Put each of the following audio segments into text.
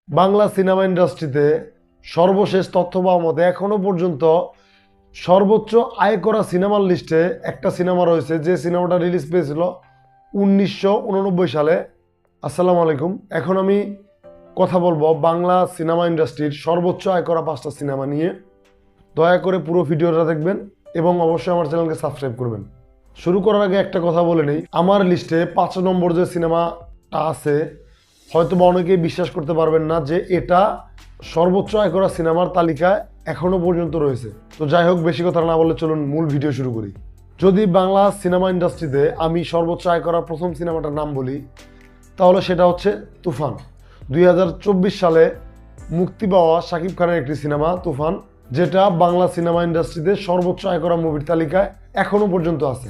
Bangla cinema ইন্ডাস্ট্রিতে সর্বশেষ তথ্য পাওয়া মতে এখনো পর্যন্ত সর্বোচ্চ আয় করা সিনেমার লিস্টে একটা সিনেমা রয়েছে, যে সিনেমাটা রিলিজ পেয়েছিল 1989 সালে। আসসালামু আলাইকুম। এখন আমি কথা বলবো বাংলা সিনেমা ইন্ডাস্ট্রির সর্বোচ্চ আয় করা 5টা সিনেমা নিয়ে। দয়া করে পুরো ভিডিওটা দেখবেন এবং অবশ্যই আমার চ্যানেলকে সাবস্ক্রাইব করবেন। শুরু করার আগে একটা কথা বলে নেই, আমার লিস্টে 5 নম্বর যে সিনেমাটা আছে, হয়তো বা অনেকেই বিশ্বাস করতে পারবেন না যে এটা সর্বোচ্চ আয় করা সিনেমার তালিকায় এখনো পর্যন্ত রয়েছে। তো যাই হোক, বেশি কথা না বলে চলুন মূল ভিডিও শুরু করি। যদি বাংলা সিনেমা ইন্ডাস্ট্রিতে আমি সর্বোচ্চ আয় করা প্রথম সিনেমাটার নাম বলি, তাহলে সেটা হচ্ছে তুফান। 2024 সালে মুক্তি পাওয়া শাকিব খানের একটি সিনেমা তুফান, যেটা বাংলা সিনেমা ইন্ডাস্ট্রিতে সর্বোচ্চ আয় করা মুভির তালিকায় এখনো পর্যন্ত আছে।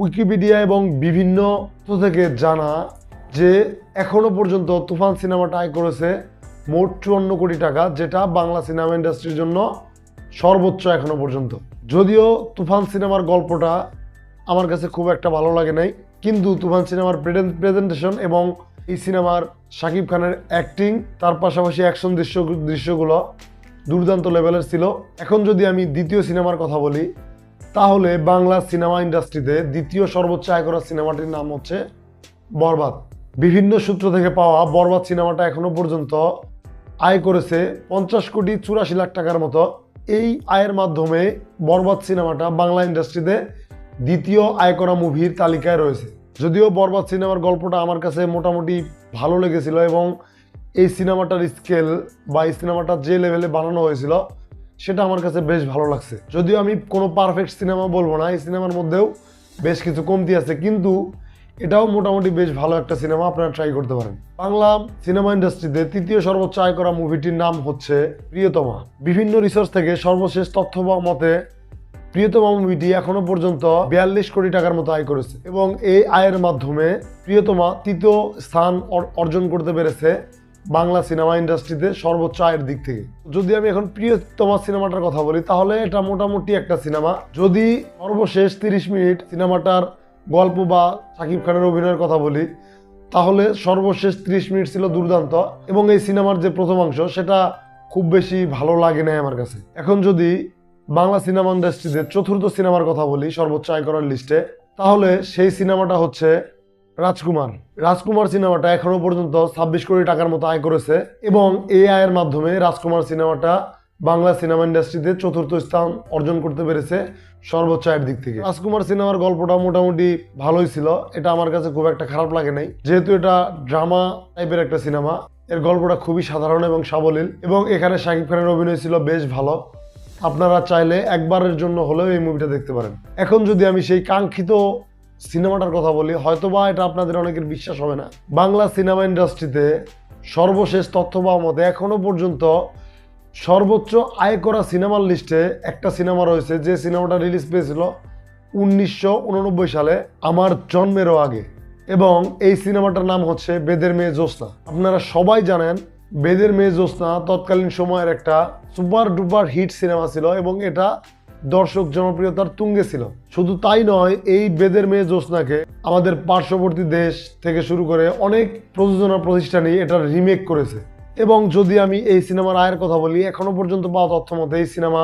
উইকিপিডিয়া এবং বিভিন্ন থেকে জানা যে এখনো পর্যন্ত তুফান সিনেমাটা আয় করেছে মোট 54 কোটি টাকা, যেটা বাংলা সিনেমা ইন্ডাস্ট্রির জন্য সর্বোচ্চ এখনো পর্যন্ত। যদিও তুফান সিনেমার গল্পটা আমার কাছে খুব একটা ভালো লাগে নাই, কিন্তু তুফান সিনেমার প্রেজেন্টেশন এবং এই সিনেমার শাকিব খানের অ্যাক্টিং, তার পাশাপাশি অ্যাকশন দৃশ্যগুলো দুর্দান্ত লেভেলের ছিল। এখন যদি আমি দ্বিতীয় সিনেমার কথা বলি, তাহলে বাংলা সিনেমা ইন্ডাস্ট্রিতে দ্বিতীয় সর্বোচ্চ আয় করা সিনেমাটির নাম হচ্ছে বরবাদ। বিভিন্ন সূত্র থেকে পাওয়া বরবাদ সিনেমাটা এখনো পর্যন্ত আয় করেছে 50 কোটি 84 লাখ টাকার মতো। এই আয়ের মাধ্যমে বরবাদ সিনেমাটা বাংলা ইন্ডাস্ট্রিতে দ্বিতীয় আয় করা মুভির তালিকায় রয়েছে। যদিও বরবাদ সিনেমার গল্পটা আমার কাছে মোটামুটি ভালো লেগেছিল এবং এই সিনেমাটার স্কেল বা এই সিনেমাটা যে লেভেলে বানানো হয়েছিল সেটা আমার কাছে বেশ ভালো লাগছে। যদিও আমি কোনো পারফেক্ট সিনেমা বলবো না, এই সিনেমার মধ্যেও বেশ কিছু কমতি আছে, কিন্তু এটাও মোটামুটি বেশ ভালো একটা সিনেমা, আপনারা ট্রাই করতে পারেন। বাংলা সিনেমা ইন্ডাস্ট্রিতে তৃতীয় সর্বোচ্চ আয় করা মুভিটির নাম হচ্ছে প্রিয়তমা। বিভিন্ন রিসার্চ থেকে সর্বশেষ তথ্য পাওয়া মতে প্রিয়তমা মুভিটি এখনো পর্যন্ত 42 কোটি টাকার মতো আয় করেছে এবং এই আয়ের মাধ্যমে প্রিয়তমা তৃতীয় স্থান অর্জন করতে পেরেছে বাংলা সিনেমা ইন্ডাস্ট্রিতে সর্বোচ্চ আয়ের দিক থেকে। যদি আমি এখন প্রিয়তমা সিনেমাটার কথা বলি, তাহলে এটা মোটামুটি একটা সিনেমা। যদি সর্বশেষ 30 মিনিট সিনেমাটার গল্প বা শাকিব খানের অভিনয়ের কথা বলি, তাহলে সর্বশেষ 30 মিনিট ছিল দুর্দান্ত এবং এই সিনেমার যে প্রথম অংশ সেটা খুব বেশি ভালো লাগে নাই আমার কাছে। এখন যদি বাংলা সিনেমা ইন্ডাস্ট্রিতে চতুর্থ সিনেমার কথা বলি সর্বোচ্চ আয় করার লিস্টে, তাহলে সেই সিনেমাটা হচ্ছে রাজকুমার। রাজকুমার সিনেমাটা এখনো পর্যন্ত 26 কোটি টাকার মতো আয় করেছে এবং এই আয়ের মাধ্যমে রাজকুমার সিনেমাটা বাংলা সিনেমা ইন্ডাস্ট্রিতে চতুর্থ স্থান অর্জন করতে পেরেছে সর্বোচ্চ আয়ের দিক থেকে। রাজকুমার সিনেমার গল্পটা মোটামুটি ভালোই ছিল, এটা আমার কাছে খুব একটা খারাপ লাগে নাই। যেহেতু এটা ড্রামা টাইপের একটা সিনেমা, এর গল্পটা খুবই সাধারণ এবং সাবলীল এবং এখানে শাকিব খানের অভিনয় ছিল বেশ ভালো। আপনারা চাইলে একবারের জন্য হলেও এই মুভিটা দেখতে পারেন। এখন যদি আমি সেই কাঙ্ক্ষিত সিনেমাটার কথা বলি, হয়তোবা এটা আপনাদের অনেকের বিশ্বাস হবে না, বাংলা সিনেমা ইন্ডাস্ট্রিতে সর্বশেষ তথ্য পাওয়া মতে এখনো পর্যন্ত সর্বোচ্চ আয় করা সিনেমার লিস্টে একটা সিনেমা রয়েছে, যে সিনেমাটা রিলিজ পেয়েছিল 1989 সালে, আমার জন্মেরও আগে, এবং এই সিনেমাটার নাম হচ্ছে বেদের মেয়ে জ্যোৎস্না। আপনারা সবাই জানেন বেদের মেয়ে জ্যোৎস্না তৎকালীন সময়ের একটা সুপার ডুপার হিট সিনেমা ছিল এবং এটা দর্শক জনপ্রিয়তার তুঙ্গে ছিল। শুধু তাই নয়, এই বেদের মেয়ে জ্যোৎস্নাকে আমাদের পার্শ্ববর্তী দেশ থেকে শুরু করে অনেক প্রযোজনা প্রতিষ্ঠানই এটার রিমেক করেছে। এবং যদি আমি এই সিনেমার আয়ের কথা বলি, এখনো পর্যন্ত পাওয়া তথ্য মতে এই সিনেমা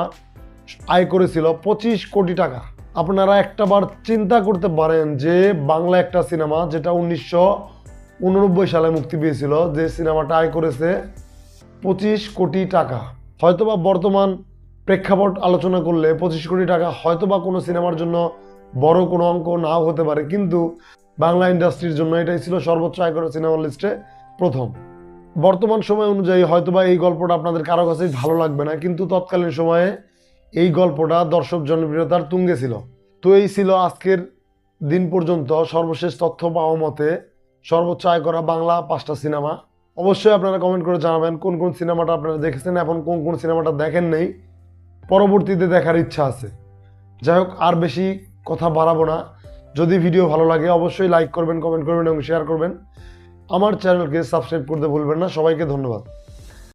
আয় করেছিল 25 কোটি টাকা। আপনারা একটাবার চিন্তা করতে পারেন যে বাংলা একটা সিনেমা যেটা 1989 সালে মুক্তি পেয়েছিল, যে সিনেমাটা আয় করেছে 25 কোটি টাকা। হয়তোবা বর্তমান প্রেক্ষাপট আলোচনা করলে 25 কোটি টাকা হয়তোবা কোনো সিনেমার জন্য বড় কোনো অঙ্ক নাও হতে পারে, কিন্তু বাংলা ইন্ডাস্ট্রির জন্য এটাই ছিল সর্বোচ্চ আয় করা সিনেমার লিস্টে প্রথম। বর্তমান সময় অনুযায়ী হয়তোবা এই গল্পটা আপনাদের কারো কাছেই ভালো লাগবে না, কিন্তু তৎকালীন সময়ে এই গল্পটা দর্শক জনপ্রিয়তার তুঙ্গে ছিল। তো এই ছিল আজকের দিন পর্যন্ত সর্বশেষ তথ্য পাওয়া মতে সর্বোচ্চ আয় করা বাংলা 5টা সিনেমা। অবশ্যই আপনারা কমেন্ট করে জানাবেন কোন কোন সিনেমাটা আপনারা দেখেছেন এবং কোন কোন সিনেমাটা দেখেন নেই, পরবর্তীতে দেখার ইচ্ছা আছে। যাই হোক, আর বেশি কথা বাড়াবো না। যদি ভিডিও ভালো লাগে অবশ্যই লাইক করবেন, কমেন্ট করবেন এবং শেয়ার করবেন। আমার চ্যানেলকে সাবস্ক্রাইব করতে ভুলবেন না। সবাইকে ধন্যবাদ।